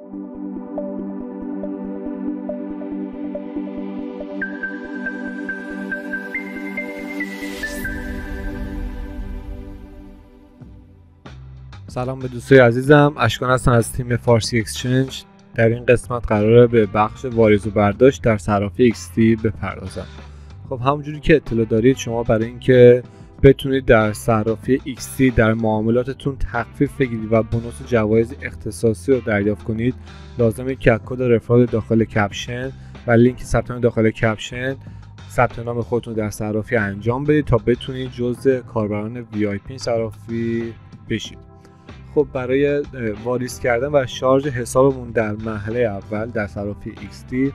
سلام به دوستای عزیزم، اشکان هستم از تیم فارسی اکسچنج. در این قسمت قراره به بخش واریز و برداشت در صرافی XT بپردازم. خب همونجوری که اطلاع دارید، شما برای اینکه بتونید در صرافی XT در معاملاتتون تخفیف بگیرید و بونوس جوایز اختصاصی رو دریافت کنید، لازمه که کد رفرال داخل کپشن و لینک ثبت نام داخل کپشن ثبت نام خودتون در صرافی انجام بدید تا بتونید جزء کاربران VIP صرافی بشید. خب برای واریز کردن و شارژ حسابمون در مرحله اول در صرافی XT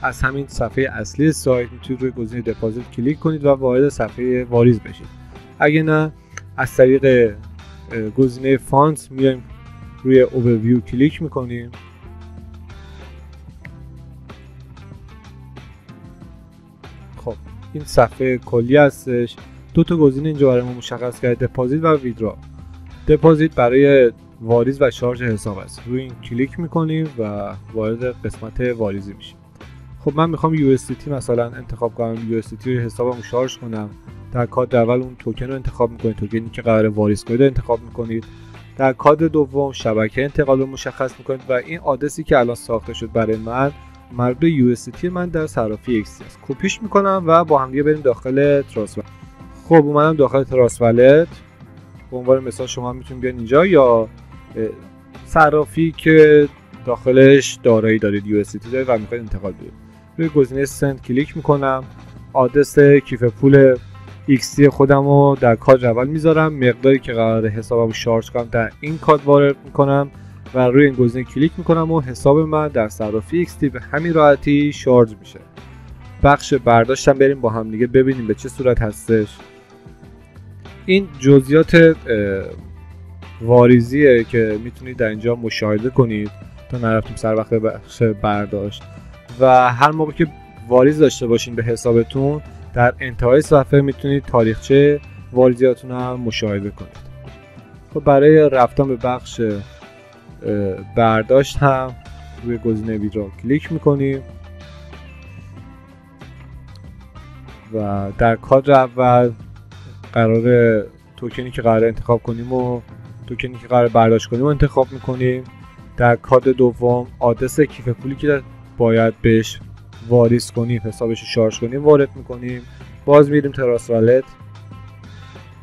از همین صفحه اصلی سایت میتونید روی گزینه دپازیت کلیک کنید و وارد صفحه واریز بشید. اگه نه، از طریق گزینه فاندز میایم روی اوورویو کلیک میکنیم. خب این صفحه کلی هستش. دو تا گزینه اینجا برای ما مشخص کرده، دپازیت و ویدرا. دپازیت برای واریز و شارژ حساب است. روی این کلیک میکنیم و وارد قسمت واریزی میشیم. خب من میخوام USDT مثلا انتخاب کنم، USDT رو حسابمو شارژ کنم. در کادر اول اون توکن رو انتخاب میکنید، توکنی که قراره واریز کنید رو انتخاب میکنید. در کادر دوم شبکه انتقال رو مشخص میکنید و این آدرسی که الان ساخته شد برای من مربوط به USDT من در صرافی XT است. کپیش میکنم و با هم دیگه بریم داخل تراست. خب اومدم داخل تراست والت. به عنوان مثال شما میتونید بیاین اینجا یا صرافی که داخلش دارایی دارید، USDT دارید و میخواید انتقال بدید. روی گزینه سند کلیک میکنم. آدرس کیف پول XT خودمو در کادر اول میذارم. مقداری که قراره حسابمو شارژ کنم در این کادر وارد میکنم و روی این گزینه کلیک میکنم و حساب من در صرافی XT به همین راحتی شارژ میشه. بخش برداشتم بریم با هم دیگه ببینیم به چه صورت هستش. این جزئیات واریزیه که میتونید در اینجا مشاهده کنید تا نرفتیم سر وقت بخش برداشت. و هر موقع که واریز داشته باشین به حسابتون، در انتهای صفحه میتونید تاریخچه واریزیاتون هم مشاهده کنید. خب برای رفتن به بخش برداشت هم روی گزینه ویدرا کلیک میکنیم و در کادر اول قرار توکنی که قرار انتخاب کنیم و توکنی که قرار برداشت کنیم رو انتخاب میکنیم. در کادر دوم آدرس کیف پولی که باید بهش واریز کنیم، حسابش رو شارژ کنیم وارد میکنیم. باز میریم تراست والت.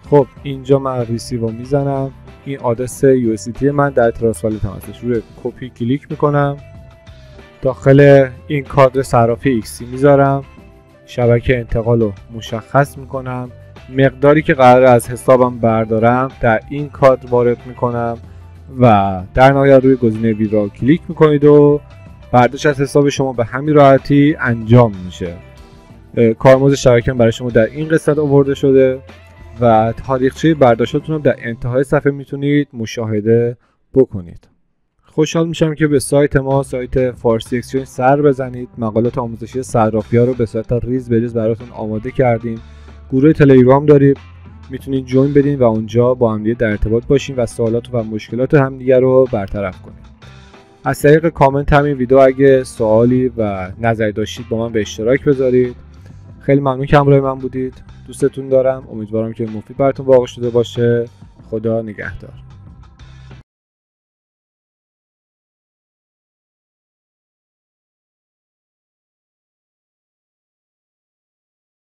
خب اینجا من ریسیو میزنم. این آدرس USDT من در تراست والت هم هستش. روی کپی کلیک میکنم. داخل این کادر صرافی XT میذارم. شبکه انتقال رو مشخص میکنم. مقداری که قراره از حسابم بردارم در این کادر وارد میکنم و در نهایت روی گزینه ویدرا کلیک میکنید و برداشت از حساب شما به همین راحتی انجام میشه. کارمزد شبکه برای شما در این قسمت آورده شده و تاریخچه برداشتتون رو در انتهای صفحه میتونید مشاهده بکنید. خوشحال میشم که به سایت ما، سایت فارسی اکسچنج سر بزنید. مقالات آموزشی صرافی‌ها رو به صورت ریز به ریز براتون آماده کردیم. گروه تلگرام داریم، میتونید جوین بدین و اونجا با همدیگه در ارتباط باشین و سوالات و مشکلات همدیگه رو برطرف کنید. از طریق کامنت همین ویدیو اگه سوالی و نظری داشتید با من به اشتراک بذارید. خیلی ممنون که همراه من بودید. دوستتون دارم. امیدوارم که مفید براتون واقع شده باشه. خدا نگهدار.